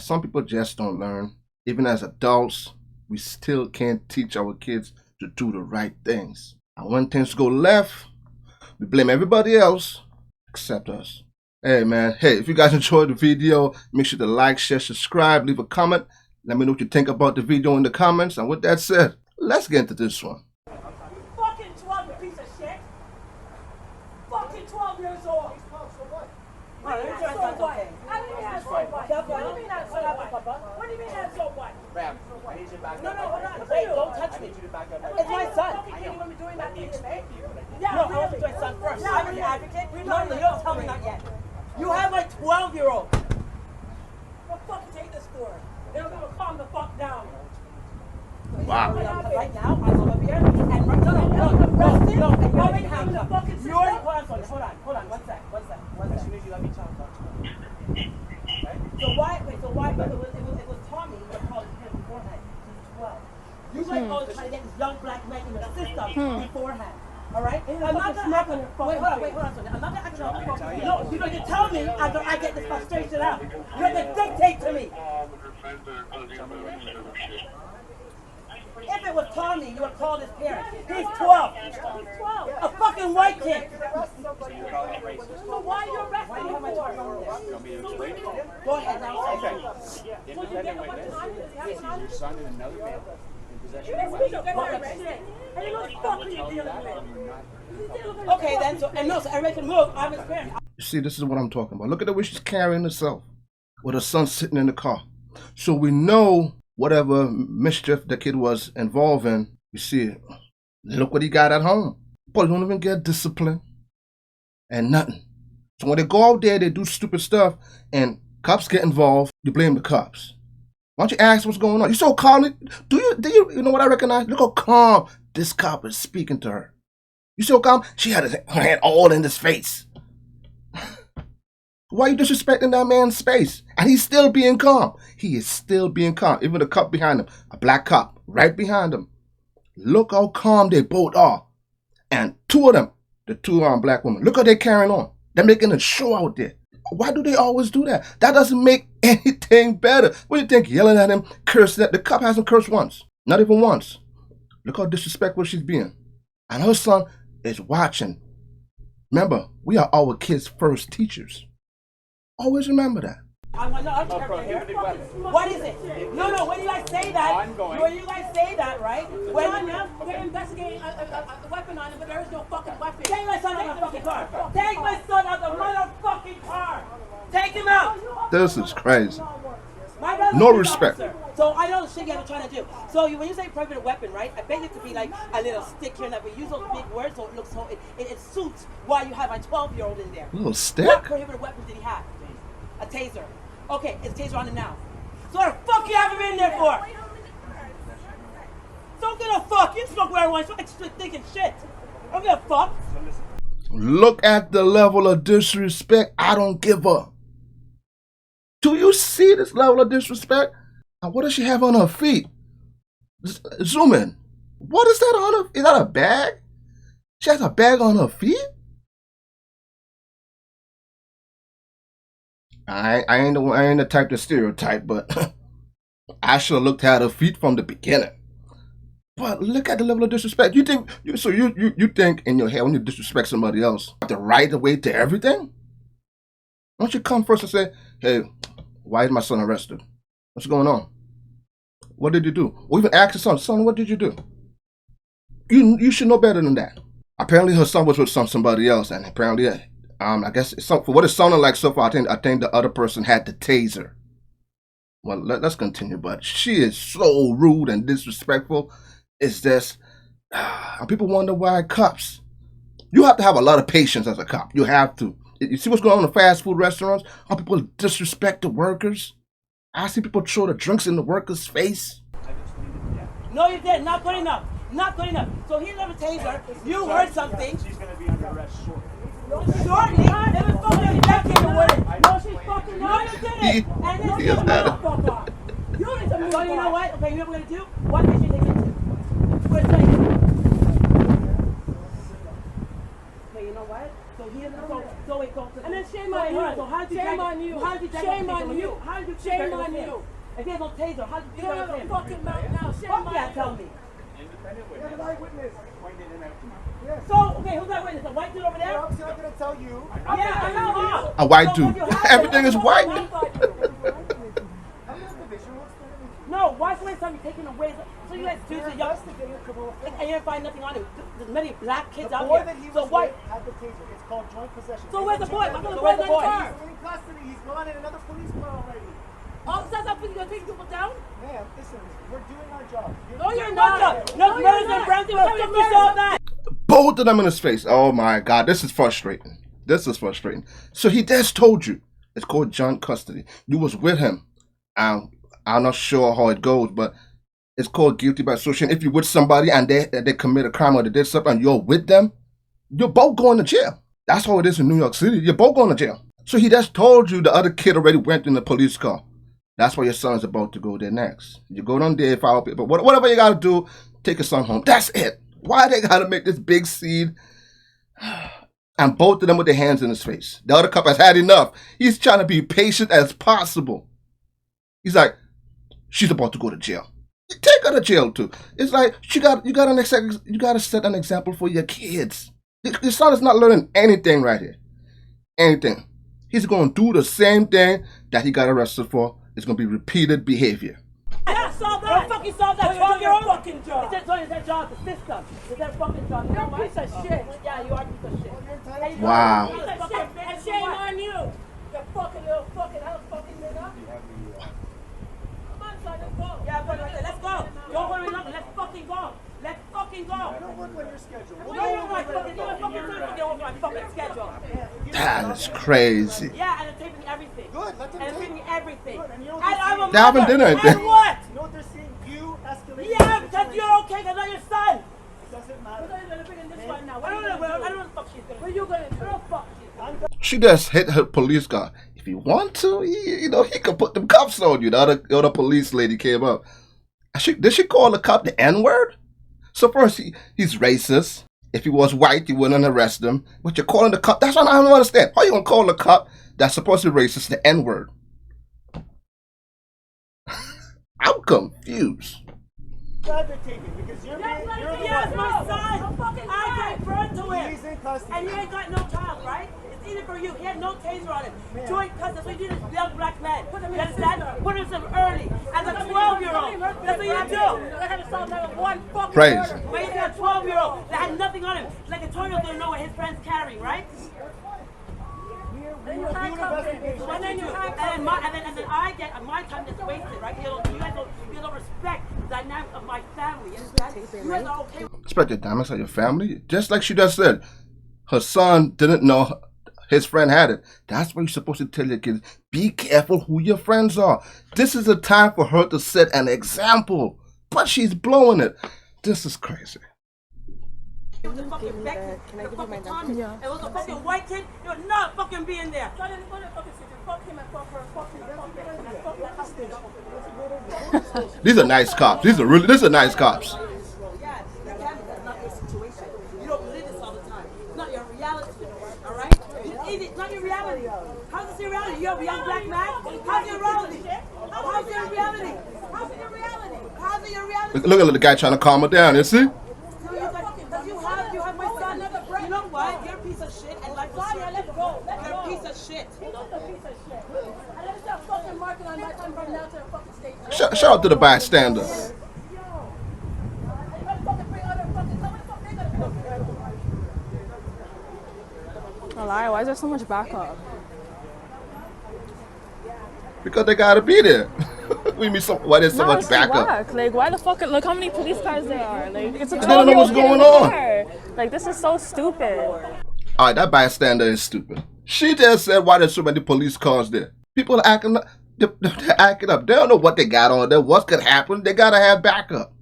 Some people just don't learn. Even as adults, we still can't teach our kids to do the right things. And when things go left, we blame everybody else except us. Hey man, hey, if you guys enjoyed the video, make sure to like, share, subscribe, leave a comment. Let me know what you think about the video in the comments. And with that said, let's get into this one. Fucking 12, you piece of shit. Fucking 12 years old. What do you mean that's so what? I don't mean that's so what. What do you mean that's so what? What do you mean that's so what? Ram, I need you to back up. No, hold on. Wait, don't touch me. I need you to back up. It's my son. I know. Let me doing that thing to me. Yeah, No, I want to do my son first. Yeah, I'm the advocate. No, you don't tell me not yet. You have a 12-year-old. What the fuck you take this for? They're gonna calm the fuck down. Wow. Right now, I'm over here, and no, and you're in handcuffs. You're in, hold on, one sec. As soon as you let me talk, okay? So why, but it was Tommy that called him beforehand. He's 12. You guys always try to get this young black man in the system beforehand. All right? I'm not gonna act on your phone. Wait, hold on, Sonia. I'm not gonna act on your phone. No, you're gonna tell me after I get this frustration out. You're gonna dictate to me. If it was Tommy, you would call his parents. He's 12. A fucking white kid. So why are you arresting me for? Go ahead now. Independent witness. This is your son and another man. Okay, then, so everybody can move. I'm his parent. You see, this is what I'm talking about. Look at the way she's carrying herself with her son sitting in the car. So we know whatever mischief the kid was involved in, you see, look what he got at home. Boy, you don't even get discipline and nothing. So when they go out there, they do stupid stuff and cops get involved, you blame the cops. Why don't you ask what's going on? You so calm. Do you know what I recognize? Look how calm this cop is speaking to her. You so calm? She had her hand all in his face. Why are you disrespecting that man's space? And he's still being calm. He is still being calm. Even the cop behind him, a black cop right behind him. Look how calm they both are. And two of them, the two black women, look how they're carrying on. They're making a show out there. Why do they always do that? That doesn't make anything better. What do you think? Yelling at him, cursing at the cop hasn't cursed once. Not even once. Look how disrespectful she's being. And her son is watching. Remember, we are our kids' first teachers. Always remember that. What is it? No, when you guys say that, right? They're investigating a weapon on him, but there is no fucking weapon. Take my son out of the fucking car. Take my son out of the motherfucking car. Take him out. This is crazy. No respect. Officer. So I know the shit you guys are trying to do. So when you say prohibited weapon, right? I bet it could be like a little stick here and that. We use those big words so it looks so it suits why you have a 12-year-old in there. A little stick? What prohibited weapons did he have? A taser. Okay, it's taser on him now. So what the fuck you have him in there for? Don't give a fuck. You smoke where I want. You're extra thinking shit. Don't give a fuck. Look at the level of disrespect. I don't give up. Do you see this level of disrespect? And what does she have on her feet? Zoom in. What is that on her? Is that a bag? She has a bag on her feet? I ain't the type to stereotype, but I should have looked at her feet from the beginning. But look at the level of disrespect. You think you think in your head when you disrespect somebody else, you have the right away to everything? Why don't you come first and say, hey, why is my son arrested? What's going on? What did you do? Or even ask her son, what did you do? You should know better than that. Apparently her son was with somebody else, and apparently I guess for what it sounded like so far, I think the other person had the taser. Well, let's continue. But she is so rude and disrespectful. It's just, people wonder why cops. You have to have a lot of patience as a cop. You have to. You see what's going on in fast food restaurants? How people disrespect the workers. I see people throw the drinks in the workers' face. No, you didn't. Not good enough. Not good enough. So he never taser. You heard something. She's going to be under arrest shortly. Shortly? Never fucking decade away. No, she's fucking No, you didn't. And then you fuck off. You need to move. So you know what? Okay, you know what we're going to do? What did you take it to? We're going to okay, you know what? So he doesn't. So wait, go to And then shame so on wait, you. hold So how did you Shame drag on you. How did you drag Shame the taser on with you. How did you Shame drag it on with him? you. If he has no taser, how did you You drag it have with a him? fucking mouth now. Shame Fuck on yeah, you. tell me. We have an eyewitness. Pointed him out to me. Yes. So, okay, who's that witness? A white dude over there? I'm obviously not going to tell you. Yeah, I know. A white So what dude. you have- Everything is white. I'm not division. What's the issue? No, why is somebody taking away? So you guys do You're the young, investigating a criminal offense. and you didn't find nothing on it. There's many black kids The out boy here. that he So was why? with had the taser. It's called joint possession. So where's the boy? I thought the So boy's where's the in the boy? car. He's in custody. He's gone in another police car already. Officers are putting your people down? Ma'am, listen, we're doing our job. No, you're Not not. the- No, No, you're murders and not. Brown's No, fucking you're saw not. that. Both of them in his face. Oh my God, this is frustrating. This is frustrating. So he just told you it's called joint custody. You was with him. I'm not sure how it goes, but it's called guilty by association. If you're with somebody and they commit a crime or they did something and you're with them, you're both going to jail. That's how it is in New York City. You're both going to jail. So he just told you the other kid already went in the police car. That's why your son is about to go there next. You go down there, file paper, whatever you got to do, take your son home. That's it. Why they got to make this big scene? And both of them with their hands in his face. The other cop has had enough. He's trying to be patient as possible. He's like, she's about to go to jail. Take her to jail too. It's like you got to set an example for your kids. Your son is not learning anything right here. Anything. He's going to do the same thing that he got arrested for. It's going to be repeated behavior. Yeah, solve that. Don't fucking solve that. 12-year-old fucking job. It's their job, the system. It's their fucking job. You're a piece of shit. Yeah, you are a piece of shit. Hey, you Wow. are a piece of shit. And shame on you. You fucking little fucking house fucking nigga. Come on, son, let's go. Yeah, but let's go. Don't worry nothing. Let's fucking go. Let's fucking go. I don't work on your schedule. No, you're not fucking doing fucking time to get over my fucking schedule. That is crazy. Yeah, and it's taping everything. Good, let them And it's tape. taping everything. Good, and you know And what I'm a they're They haven't mother. done anything. And what? You know what they're saying? You escalated. Yeah, the because situation. you're okay, because I'm your son. It doesn't We're matter. gonna bring in this one now. I don't know what the fuck she's gonna do. What are you gonna do? I don't know what the fuck she's gonna do. She just hit her police car. If he want to, he could put them cuffs on you. The other police lady came up. Did she call the cop the N-word? So first, he's racist. If he was white, you wouldn't arrest him. But you're calling the cop. That's what I don't understand. How you gonna call the cop that's supposed to be racist the N-word? I'm confused. Glad they're taking because you're That's being, not you're the taking Yes, one. my I'm son. fucking I gave birth to him. He's in custody. And you ain't got no child, right? It's either for you. He had no taser on him. Joint custody. That's what you did as a young black man. Put him in You understand? center. Put him early. As a 12-year-old. That's what you do. I haven't solved number one fucking Praise. murder. But he's got a 12-year-old that had nothing on him. Like a 12-year-old don't know what his friend's carrying, right? We were doing investigation. And then I get my time gets wasted, right? You guys don't respect the dynamic of my family. You understand? You guys are okay with Respect the dynamics of your family. Just like she just said, her son didn't know his friend had it. That's why you're supposed to tell your kids, be careful who your friends are. This is a time for her to set an example. But she's blowing it. This is crazy. it was a fucking Becky. Can I give you my number? Yeah. It was a fucking white kid. You would not fucking be in there. Tell him to fucking sit and fuck him and fuck her, fuck him and fuck him and fuck that hostage. These are nice cops. These are nice cops. Yeah, the camera, that's not your situation. You don't live this all the time. It's not your reality, all right? It's not your reality. How's this your reality? You're a young black man? How's your reality? How's your reality? How's it your reality? How's it your reality? Look at the guy trying to calm her down, you see? You have my son. You know what? You're a piece of shit and life is short. Let's go. You're a piece of shit. He's just a piece of shit. And let me start fucking marking on my time from now to the fucking station. Shout out to the bystander. A lie. Why is there so much backup? Because they gotta be there. We mean why there's so No, much it's backup. whack. Like, why the fuck? Look how many police cars there are. Like, it's a They don't know what's 12-year-old kid in going the on. car. Like, this is so stupid. Alright, that bystander is stupid. She just said why there's so many police cars there. People are acting up. They're acting up. They don't know what they got on there. What could happen? They gotta have backup.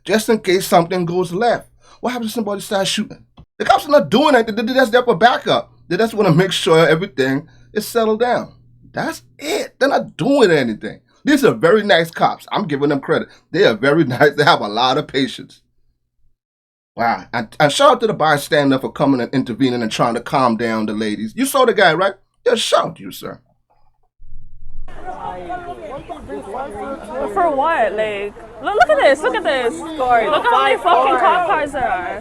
Just in case something goes left. What happens if somebody starts shooting? The cops are not doing anything. They're just there for backup. They just want to make sure everything is settled down. That's it. They're not doing anything. These are very nice cops. I'm giving them credit. They are very nice. They have a lot of patience. Wow. And shout out to the bystander for coming and intervening and trying to calm down the ladies. You saw the guy, right? Yeah, shout out to you, sir. For what? Like, look at this. Look at this. Look how many fucking cop cars there are.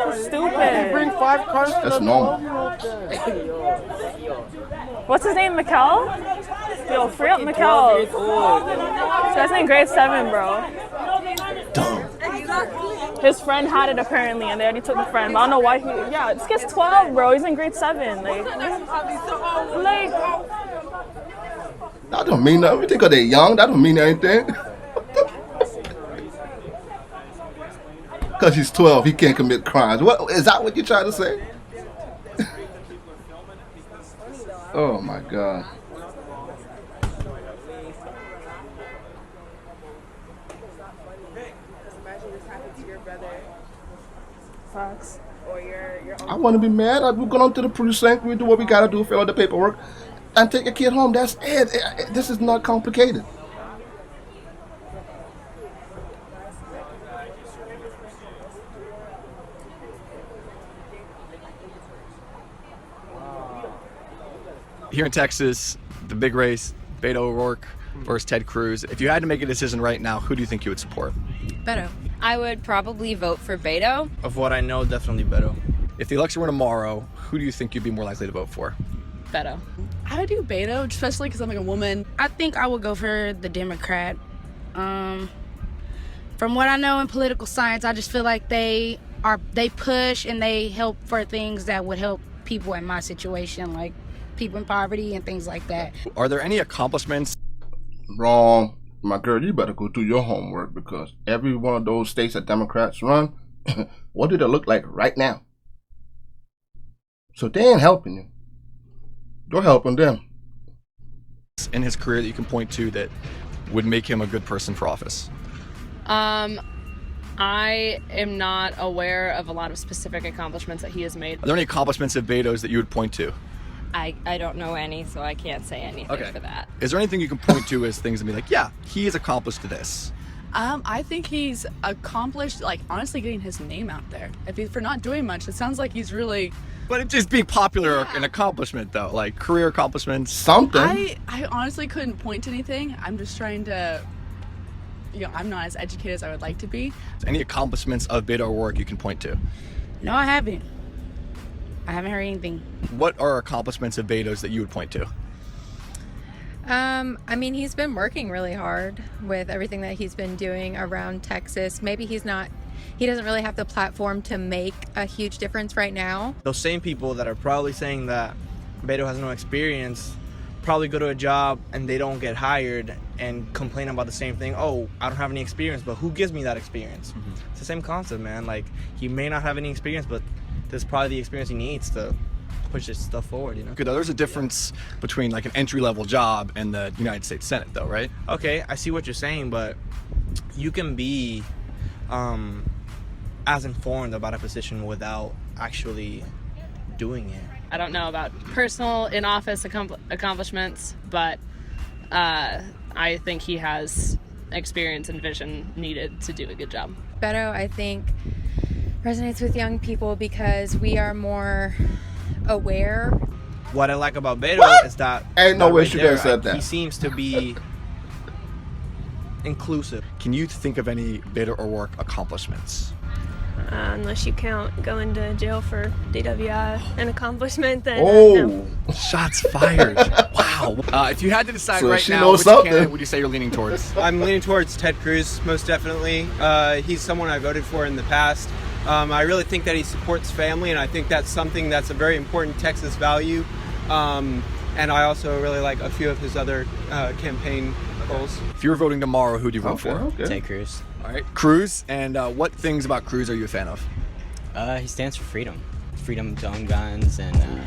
It's stupid. Bring 5 cars. That's normal. What's his name? Mikkel? Yo, free up Mikkel. This guy's in grade 7, bro. Dumb. His friend had it apparently, and they already took the friend. But I don't know why he. Yeah, this kid's 12, bro. He's in grade 7. Like. That don't mean nothing. You think they're young? That don't mean anything. Because he's 12, he can't commit crimes. What is that? What you trying to say? Oh my God. Facts. I want to be mad. We go on to the precinct. We do what we got to do, fill out the paperwork, and take a kid home. That's it. This is not complicated. Here in Texas, the big race, Beto O'Rourke versus Ted Cruz. If you had to make a decision right now, who do you think you would support? Beto. I would probably vote for Beto. Of what I know, definitely Beto. If the election were tomorrow, who do you think you'd be more likely to vote for? Beto. I would do Beto, especially because I'm like a woman. I think I would go for the Democrat. From what I know in political science, I just feel like they push and they help for things that would help people in my situation, like people in poverty and things like that. Are there any accomplishments? Wrong. My girl, you better go do your homework, because every one of those states that Democrats run, what do they look like right now? So they ain't helping you. You're helping them. In his career that you can point to that would make him a good person for office? I am not aware of a lot of specific accomplishments that he has made. Are there any accomplishments of Beto's that you would point to? I don't know any, so I can't say anything for that. Is there anything you can point to as things and be like, yeah, he has accomplished this? I think he's accomplished, like, honestly getting his name out there. For not doing much, it sounds like he's really... But it's just being popular an accomplishment, though, like career accomplishments. Something. I honestly couldn't point to anything. I'm just trying to... I'm not as educated as I would like to be. Any accomplishments of Beto O'Rourke you can point to? No, I haven't. I haven't heard anything. What are accomplishments of Beto's that you would point to? I mean, he's been working really hard with everything that he's been doing around Texas. Maybe he doesn't really have the platform to make a huge difference right now. Those same people that are probably saying that Beto has no experience probably go to a job and they don't get hired and complain about the same thing. Oh, I don't have any experience, but who gives me that experience? Mm-hmm. It's the same concept, man. Like, he may not have any experience, but this is probably the experience he needs to push this stuff forward, you know? Good, there's a difference between like an entry-level job and the United States Senate, though, right? Okay, I see what you're saying, but you can be as informed about a position without actually doing it. I don't know about personal in-office accomplishments, but I think he has experience and vision needed to do a good job. Beto, I think, resonates with young people because we are more aware. What I like about Beto is that ain't no way right she there, could have said that. He seems to be inclusive. Can you think of any Beto O'Rourke accomplishments? Unless you count going to jail for DWI an accomplishment, then no. Shots fired. Wow. If you had to decide So right she now, knows which something. candidate would you say you're leaning towards? I'm leaning towards Ted Cruz, most definitely. He's someone I voted for in the past. I really think that he supports family, and I think that's something that's a very important Texas value. And I also really like a few of his other campaign goals. If you were voting tomorrow, who do you vote for? Okay. Ted Cruz. All right, Cruz. And what things about Cruz are you a fan of? He stands for freedom. Freedom to own guns and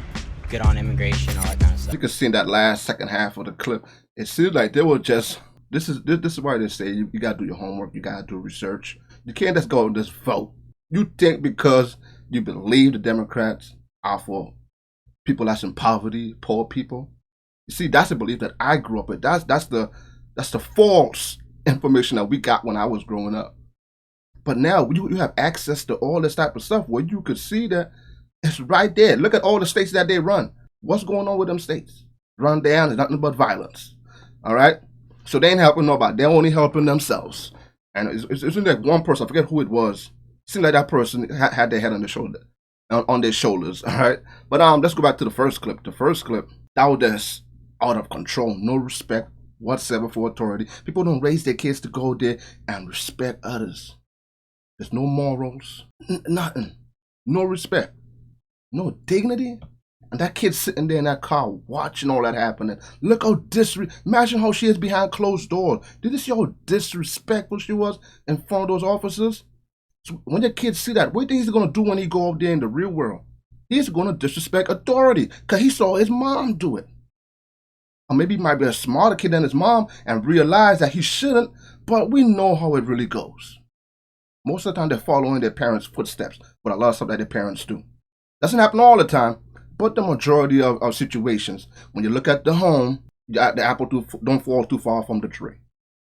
good on immigration, all that kind of stuff. You could see in that last second half of the clip, it seemed like they were just, this is why they say you got to do your homework, you got to do research. You can't just go and just vote. You think because you believe the Democrats are for people that's in poverty, poor people. You see, that's the belief that I grew up with. That's the false information that we got when I was growing up. But now you have access to all this type of stuff where you could see that it's right there. Look at all the states that they run. What's going on with them states? Run down, there's nothing but violence. All right? So they ain't helping nobody. They're only helping themselves. And it's like one person, I forget who it was. Seemed like that person had their head on their shoulder, on their shoulders. All right? But let's go back to the first clip. The first clip, that was just out of control. No respect whatsoever for authority. People don't raise their kids to go there and respect others. There's no morals, nothing. No respect, no dignity. And that kid sitting there in that car watching all that happening. Look how imagine how she is behind closed doors. Did you see how disrespectful she was in front of those officers? So when the kid see that, what do you think he's going to do when he go out there in the real world? He's going to disrespect authority because he saw his mom do it. Or maybe he might be a smarter kid than his mom and realize that he shouldn't, but we know how it really goes. Most of the time, they're following their parents' footsteps, but a lot of stuff that their parents do. Doesn't happen all the time, but the majority of situations, when you look at the home, the apple don't fall too far from the tree.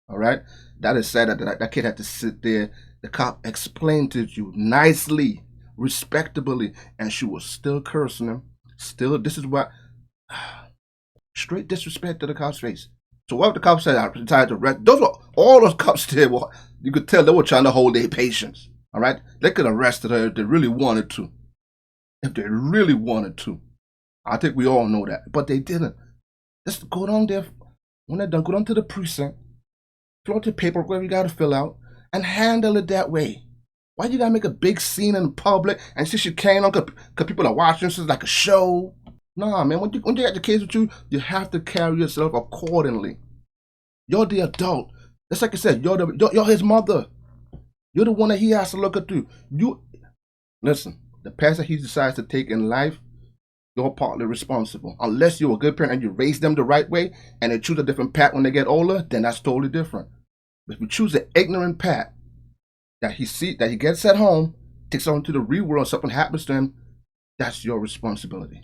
All right? That is sad that kid had to sit there. The cop explained to you nicely, respectably, and she was still cursing him. Still, this is what, straight disrespect to the cop's face. So what the cops said, I decided to arrest. All those cops did. Well, you could tell they were trying to hold their patience. All right, they could have arrested her if they really wanted to. If they really wanted to, I think we all know that, but they didn't. Just go down there. When they're done, go down to the precinct, fill out the paperwork whatever you got to fill out, and handle it that way. Why you gotta make a big scene in public and see she came on because people are watching? This is like a show. Nah, man, when you got the kids with you, you have to carry yourself accordingly. You're the adult. That's like I said, you're his mother. You're the one that he has to look up to. Listen, the path that he decides to take in life, you're partly responsible. Unless you're a good parent and you raise them the right way and they choose a different path when they get older, then that's totally different. But if you choose an ignorant path that he gets at home, takes on to the real world, something happens to him, that's your responsibility.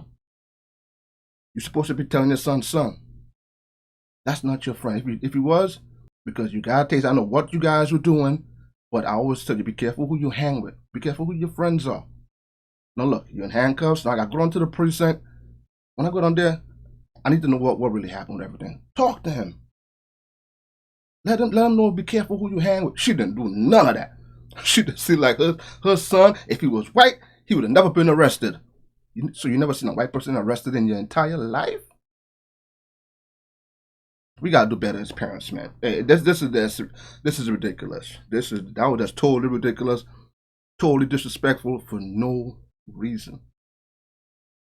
You're supposed to be telling your son, that's not your friend. If he was, because you got to taste, I know what you guys were doing, but I always tell you, be careful who you hang with. Be careful who your friends are. Now look, you're in handcuffs. Now I got to go down to the precinct. When I go down there, I need to know what really happened with everything. Talk to him. Let him know, be careful who you hang with. She didn't do none of that. She didn't see like her son, if he was white, he would have never been arrested. So you never seen a white person arrested in your entire life? We gotta do better as parents, man. Hey, this is ridiculous. That was just totally ridiculous, totally disrespectful for no reason.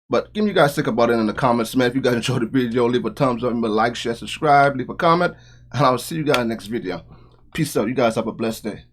But give me you guys think about it in the comments, man. If you guys enjoyed the video, leave a thumbs up, remember like, share, subscribe, leave a comment, and I'll see you guys next video. Peace out. You guys have a blessed day.